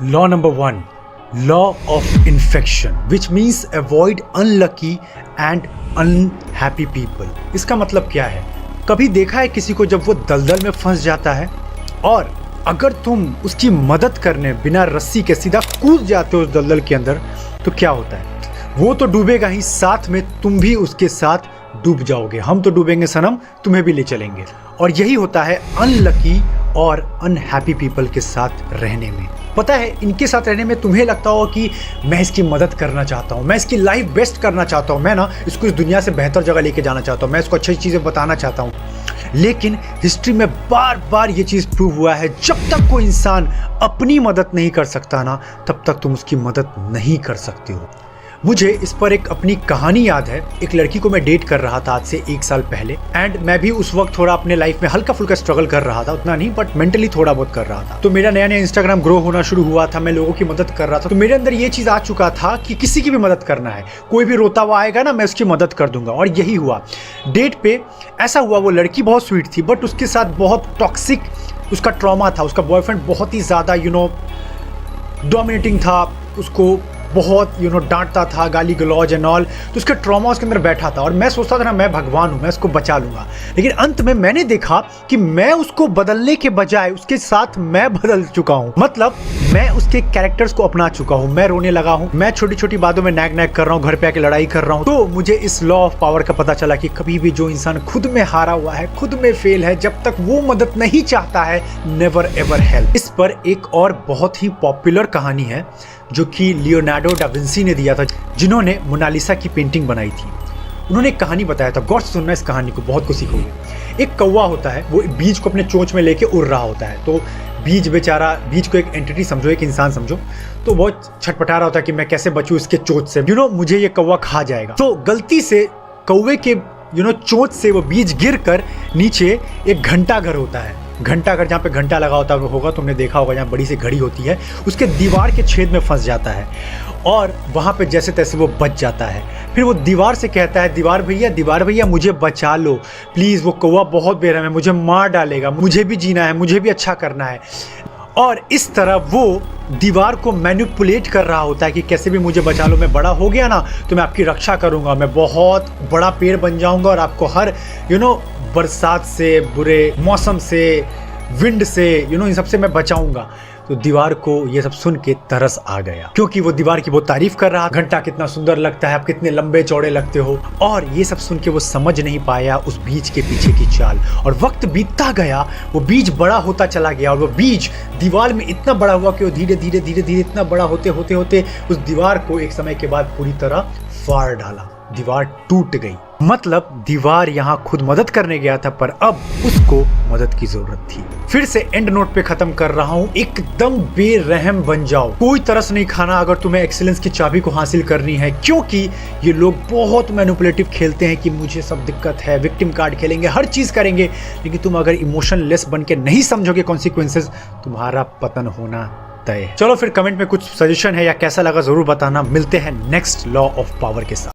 Law number 1, law of infection, which means avoid unlucky and unhappy people. इसका मतलब क्या है? कभी देखा है किसी को जब वो दलदल में फंस जाता है और अगर तुम उसकी मदद करने बिना रस्सी के सीधा कूद जाते हो उस दलदल के अंदर, तो क्या होता है? वो तो डूबेगा ही, साथ में तुम भी उसके साथ डूब जाओगे। हम तो डूबेंगे सनम, तुम्हें भी ले चलेंगे। और यही होता है अनलकी और अनहैप्पी पीपल के साथ रहने में। पता है, इनके साथ रहने में तुम्हें लगता हो कि मैं इसकी मदद करना चाहता हूँ, मैं इसकी लाइफ बेस्ट करना चाहता हूँ, मैं ना इसको इस दुनिया से बेहतर जगह लेके जाना चाहता हूँ, मैं इसको अच्छी चीज़ें बताना चाहता हूँ। लेकिन हिस्ट्री में बार बार ये चीज़ प्रूव हुआ है, जब तक कोई इंसान अपनी मदद नहीं कर सकता ना, तब तक तुम उसकी मदद नहीं कर सकते हो। मुझे इस पर एक अपनी कहानी याद है। एक लड़की को मैं डेट कर रहा था आज से 1 साल पहले, एंड मैं भी उस वक्त थोड़ा अपने लाइफ में हल्का फुल्का स्ट्रगल कर रहा था, उतना नहीं बट मेंटली थोड़ा बहुत कर रहा था। तो मेरा नया नया इंस्टाग्राम ग्रो होना शुरू हुआ था, मैं लोगों की मदद कर रहा था। तो मेरे अंदर ये चीज़ आ चुका था कि किसी की भी मदद करना है, कोई भी रोता हुआ आएगा ना, मैं उसकी मदद कर दूंगा। और यही हुआ। डेट पे ऐसा हुआ, वो लड़की बहुत स्वीट थी बट उसके साथ बहुत टॉक्सिक उसका ट्रॉमा था। उसका बॉयफ्रेंड बहुत ही ज़्यादा डोमिनेटिंग था, उसको बहुत डांटता था, गाली गलौज एंड ऑल। तो उसका ट्रॉमा उसके अंदर बैठा था और मैं सोचता था ना, मैं भगवान हूँ, मैं उसको बचा लूंगा। लेकिन अंत में मैंने देखा कि मैं उसको बदलने के बजाय उसके साथ मैं बदल चुका हूँ। मतलब मैं उसके कैरेक्टर्स को अपना चुका हूँ। मैं रोने लगा हूँ, मैं छोटी छोटी बातों में नैग नैग कर रहा हूँ, घर पे आके लड़ाई कर रहा हूँ। तो मुझे इस लॉ ऑफ पावर का पता चला कि कभी भी जो इंसान खुद में हारा हुआ है, खुद में फेल है, जब तक वो मदद नहीं चाहता है, नेवर एवर हेल्प। इस पर एक और बहुत ही पॉपुलर कहानी है जो कि लियोनार्डो डा विंसी ने दिया था, जिन्होंने मोनालिसा की पेंटिंग बनाई थी। उन्होंने एक कहानी बताया था, गौर से सुनना इस कहानी को, बहुत कुछ सीखोगे। एक कौवा होता है, वो बीज को अपने चोंच में लेके उड़ रहा होता है। तो बीज बेचारा, बीज को एक एंटिटी समझो, एक इंसान समझो, तो बहुत छटपटा रहा होता है कि मैं कैसे बचूं इसके चोंच से, मुझे ये कौवा खा जाएगा। तो गलती से कौवे के चोंच से वो बीज गिर कर नीचे एक घंटा घर होता है। घंटा घर, जहाँ पे घंटा लगा होता होगा, तुमने देखा होगा, जहाँ बड़ी सी घड़ी होती है, उसके दीवार के छेद में फंस जाता है और वहाँ पे जैसे तैसे वो बच जाता है। फिर वो दीवार से कहता है, दीवार भैया मुझे बचा लो प्लीज़, वो कौवा बहुत बेरहम है, मुझे मार डालेगा, मुझे भी जीना है, मुझे भी अच्छा करना है। और इस तरह वो दीवार को मैनिपुलेट कर रहा होता है कि कैसे भी मुझे बचा लो, मैं बड़ा हो गया ना तो मैं आपकी रक्षा करूंगा, मैं बहुत बड़ा पेड़ बन जाऊंगा और आपको हर बरसात से, बुरे मौसम से, विंड से, इन सब से मैं बचाऊंगा। तो दीवार को ये सब सुन के तरस आ गया, क्योंकि वो दीवार की बहुत तारीफ कर रहा, घंटा कितना सुंदर लगता है, आप कितने लंबे चौड़े लगते हो। और ये सब सुन के वो समझ नहीं पाया उस बीज के पीछे की चाल। और वक्त बीतता गया, वो बीज बड़ा होता चला गया और वो बीज दीवार में इतना बड़ा हुआ कि वो धीरे धीरे धीरे धीरे इतना बड़ा होते होते होते उस दीवार को एक समय के बाद पूरी तरह फाड़ डाला। दीवार टूट गई। मतलब दीवार यहाँ खुद मदद करने गया था, पर अब उसको मदद की जरूरत थी। फिर से एंड नोट पे खत्म कर रहा हूँ, एकदम बेरहम बन जाओ, कोई तरस नहीं खाना अगर तुम्हें एक्सीलेंस की चाबी को हासिल करनी है। क्योंकि ये लोग बहुत मैनिपुलेटिव खेलते हैं कि मुझे सब दिक्कत है, विक्टिम कार्ड खेलेंगे, हर चीज करेंगे, लेकिन तुम अगर इमोशनलेस बन के नहीं समझोगे कॉन्सिक्वेंसेस, तुम्हारा पतन होना तय है। चलो फिर कमेंट में कुछ सजेशन है या कैसा लगा जरूर बताना। मिलते हैं नेक्स्ट लॉ ऑफ पावर के साथ।